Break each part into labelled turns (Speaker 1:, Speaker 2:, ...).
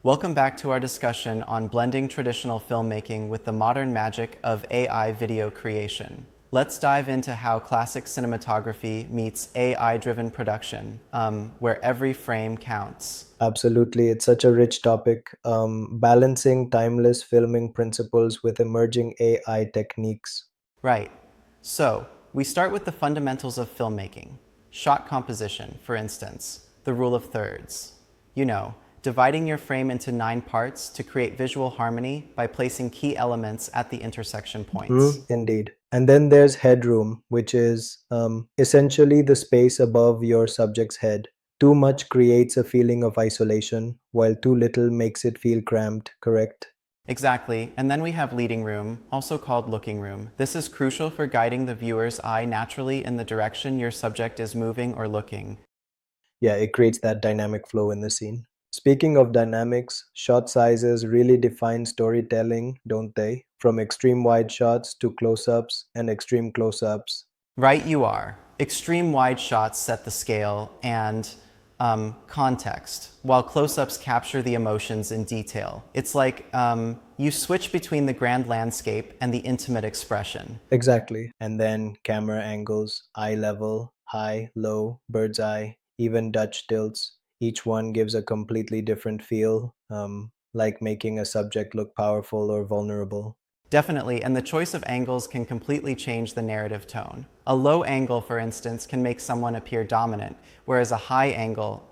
Speaker 1: Welcome back to our discussion on blending traditional filmmaking with the modern magic of AI video creation. Let's dive into how classic cinematography meets AI-driven production, where every frame counts.
Speaker 2: Absolutely, it's such a rich topic. Balancing timeless filming principles with emerging AI techniques.
Speaker 1: Right. So, we start with the fundamentals of filmmaking. Shot composition, for instance, the rule of thirds. You know, dividing your frame into 9 parts to create visual harmony by placing key elements at the intersection points.
Speaker 2: Indeed. And then there's headroom, which is essentially the space above your subject's head. Too much creates a feeling of isolation, while too little makes it feel cramped, correct?
Speaker 1: Exactly, and then we have leading room, also called looking room. This is crucial for guiding the viewer's eye naturally in the direction your subject is moving or looking.
Speaker 2: Yeah, it creates that dynamic flow in the scene. Speaking of dynamics, shot sizes really define storytelling, don't they? From extreme wide shots to close ups and extreme close ups.
Speaker 1: Right you are. Extreme wide shots set the scale and context, while close-ups capture the emotions in detail. It's like you switch between the grand landscape and the intimate expression.
Speaker 2: Exactly. And then camera angles, eye level, high, low, bird's eye, even Dutch tilts. Each one gives a completely different feel, like making a subject look powerful or vulnerable.
Speaker 1: Definitely, and the choice of angles can completely change the narrative tone. A low angle, for instance, can make someone appear dominant, whereas a high angle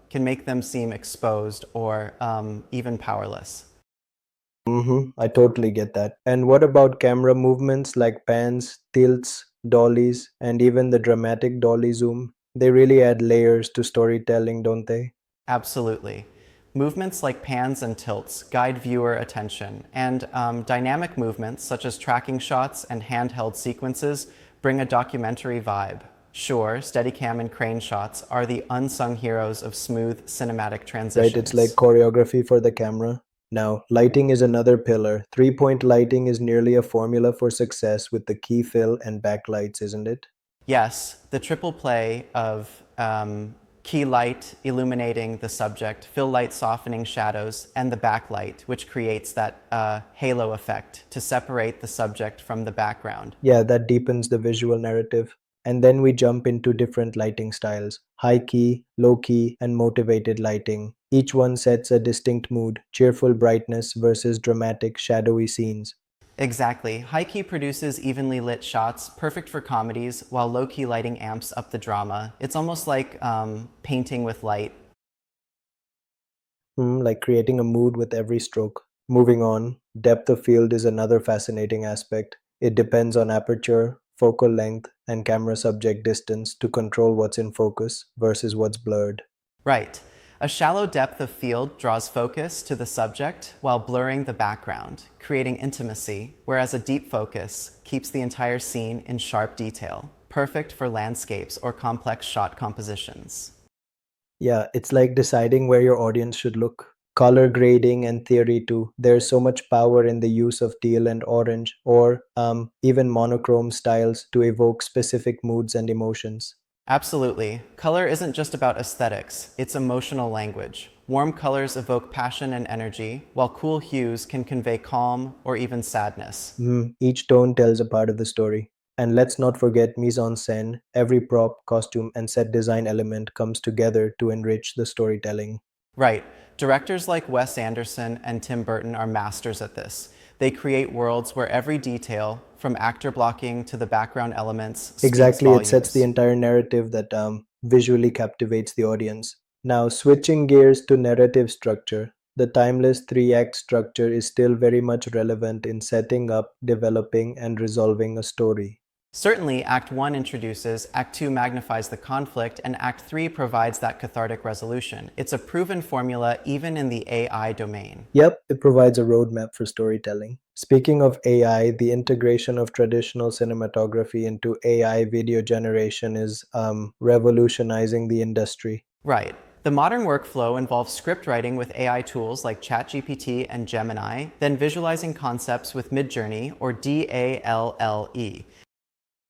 Speaker 1: can make them seem exposed or even powerless.
Speaker 2: I totally get that. And what about camera movements like pans, tilts, dollies, and even the dramatic dolly zoom? They really add layers to storytelling, don't they?
Speaker 1: Absolutely. Movements like pans and tilts guide viewer attention, and dynamic movements such as tracking shots and handheld sequences bring a documentary vibe. Sure, Steadicam and crane shots are the unsung heroes of smooth cinematic
Speaker 2: Right? It's like
Speaker 1: transitions.
Speaker 2: choreography for the camera. Now, lighting is another pillar. 3 point lighting is nearly a formula for success with the key fill and backlights, isn't it?
Speaker 1: Yes, the triple play of key light illuminating the subject, fill light softening shadows, and the backlight, which creates that halo effect to separate the subject from the background.
Speaker 2: Yeah, that deepens the visual narrative. And then we jump into different lighting styles: high key, low key, and motivated lighting. Each one sets a distinct mood: cheerful brightness versus dramatic, shadowy scenes.
Speaker 1: Exactly. High key produces evenly lit shots, perfect for comedies, while low key lighting amps up the drama. It's almost like painting with light.
Speaker 2: Like creating a mood with every stroke. Moving on, depth of field is another fascinating aspect. It depends on aperture, focal length, and camera subject distance to control what's in focus versus what's blurred.
Speaker 1: Right. A shallow depth of field draws focus to the subject while blurring the background, creating intimacy, whereas a deep focus keeps the entire scene in sharp detail, perfect for landscapes or complex shot compositions.
Speaker 2: Yeah, it's like deciding where your audience should look. Color grading and theory too. There's so much power in the use of teal and orange, or even monochrome styles to evoke specific moods and emotions.
Speaker 1: Absolutely. Color isn't just about aesthetics, it's emotional language. Warm colors evoke passion and energy, while cool hues can convey calm or even sadness.
Speaker 2: Each tone tells a part of the story. And let's not forget mise en scène. Every prop, costume, and set design element comes together to enrich the storytelling.
Speaker 1: Right. Directors like Wes Anderson and Tim Burton are masters at this. They create worlds where every detail, from actor blocking to the background elements, speaks
Speaker 2: Exactly, it sets the
Speaker 1: volumes.
Speaker 2: entire narrative that visually captivates the audience. Now, switching gears to narrative structure, the timeless three-act structure is still very much relevant in setting up, developing, and resolving a story.
Speaker 1: Certainly, Act 1 introduces, Act 2 magnifies the conflict, and Act 3 provides that cathartic resolution. It's a proven formula even in the AI domain.
Speaker 2: Yep, it provides a roadmap for storytelling. Speaking of AI, the integration of traditional cinematography into AI video generation is revolutionizing the industry.
Speaker 1: Right. The modern workflow involves script writing with AI tools like ChatGPT and Gemini, then visualizing concepts with Midjourney or DALLE.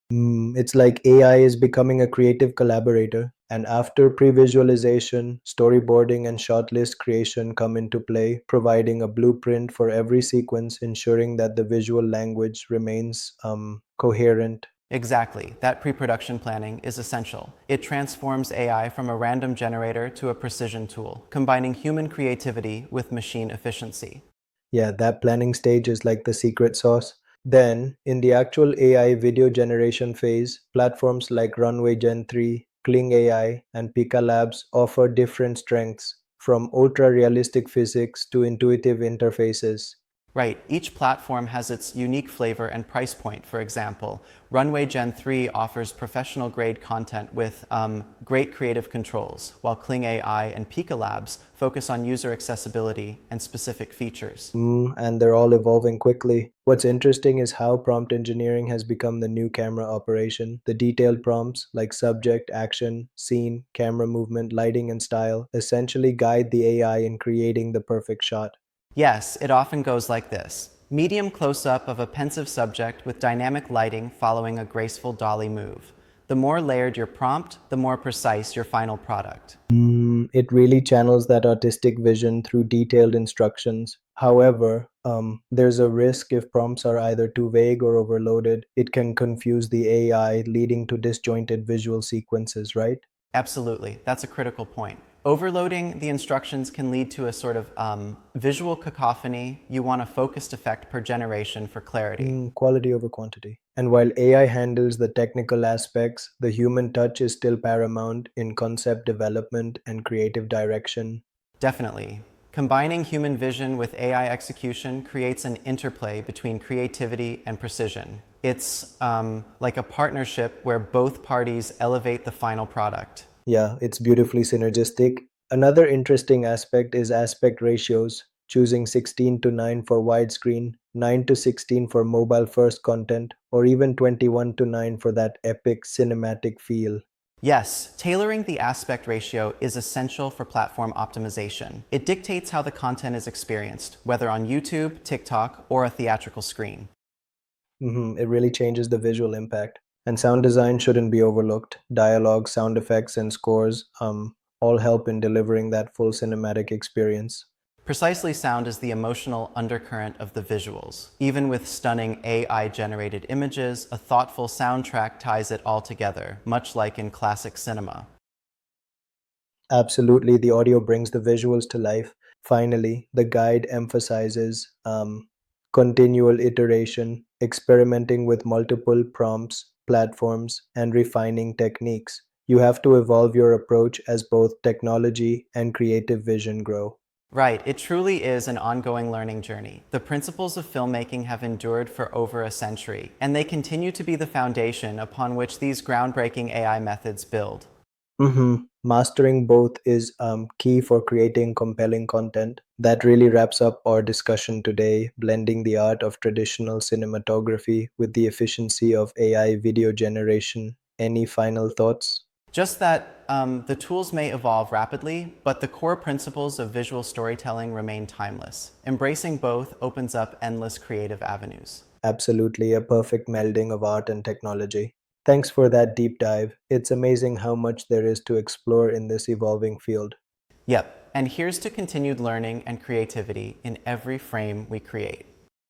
Speaker 2: It's like AI is becoming a creative collaborator. And after pre visualization, storyboarding, and shot list creation come into play, providing a blueprint for every sequence, ensuring that the visual language remains coherent.
Speaker 1: Exactly. That pre-production planning is essential. It transforms AI from a random generator to a precision tool, combining human creativity with machine efficiency.
Speaker 2: Yeah, that planning stage is like the secret sauce. Then, in the actual AI video generation phase, platforms like Runway Gen 3, Kling AI, and Pika Labs offer different strengths, from ultra realistic physics to intuitive interfaces.
Speaker 1: Right, each platform has its unique flavor and price point. For example, Runway Gen 3 offers professional grade content with great creative controls, while Kling AI and Pika Labs focus on user accessibility and specific features.
Speaker 2: And they're all evolving quickly. What's interesting is how prompt engineering has become the new camera operation. The detailed prompts like subject, action, scene, camera movement, lighting, and style essentially guide the AI in creating the perfect shot.
Speaker 1: Yes, it often goes like this. Medium close-up of a pensive subject with dynamic lighting following a graceful dolly move. The more layered your prompt, the more precise your final product.
Speaker 2: It really channels that artistic vision through detailed instructions. However, there's a risk if prompts are either too vague or overloaded. It can confuse the AI, leading to disjointed visual sequences, right?
Speaker 1: Absolutely, that's a critical point. Overloading the instructions can lead to a sort of visual cacophony. You want a focused effect per generation for clarity.
Speaker 2: Quality over quantity. And while AI handles the technical aspects, the human touch is still paramount in concept development and creative direction.
Speaker 1: Definitely. Combining human vision with AI execution creates an interplay between creativity and precision. It's like a partnership where both parties elevate the final product.
Speaker 2: Yeah, it's beautifully synergistic. Another interesting aspect is aspect ratios, choosing 16 to 9 for widescreen, 9 to 16 for mobile first content, or even 21 to 9 for that epic cinematic feel.
Speaker 1: Yes, tailoring the aspect ratio is essential for platform optimization. It dictates how the content is experienced, whether on YouTube, TikTok, or a theatrical screen.
Speaker 2: It really changes the visual impact. And sound design shouldn't be overlooked. Dialogue, sound effects, and scores all help in delivering that full cinematic experience.
Speaker 1: Precisely, sound is the emotional undercurrent of the visuals. Even with stunning AI-generated images, a thoughtful soundtrack ties it all together, much like in classic cinema.
Speaker 2: Absolutely, the audio brings the visuals to life. Finally, the guide emphasizes continual iteration, experimenting with multiple prompts, platforms, and refining techniques. You have to evolve your approach as both technology and creative vision grow.
Speaker 1: Right, it truly is an ongoing learning journey. The principles of filmmaking have endured for over a century, and they continue to be the foundation upon which these groundbreaking AI methods build.
Speaker 2: Mastering both is key for creating compelling content. That really wraps up our discussion today, blending the art of traditional cinematography with the efficiency of AI video generation. Any final thoughts?
Speaker 1: Just that the tools may evolve rapidly, but the core principles of visual storytelling remain timeless. Embracing both opens up endless creative avenues.
Speaker 2: Absolutely, a perfect melding of art and technology. Thanks for that deep dive. It's amazing how much there is to explore in this evolving field.
Speaker 1: Yep, and here's to continued learning and creativity in every frame we create.